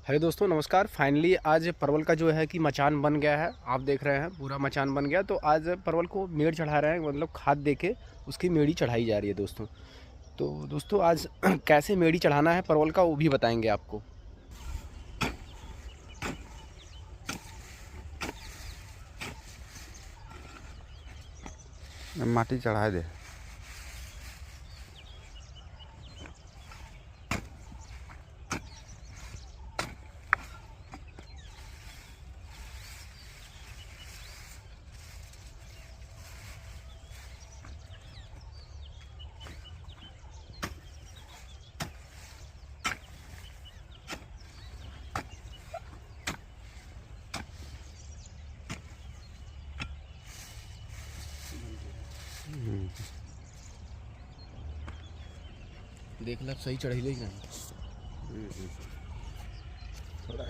Hello दोस्तों, नमस्कार। Finally आज परवल का जो है कि मचान बन गया है। आप देख रहे हैं पूरा मचान बन गया। तो आज परवल को मेड़ चढ़ा रहे हैं, मतलब खाद दे के उसकी मेड़ी चढ़ाई जा रही है दोस्तों। तो दोस्तों आज कैसे मेड़ी चढ़ाना है परवल का वो भी बताएंगे आपको। माटी चढ़ा दे। देख लो सही चढ़ी नहीं। थोड़ा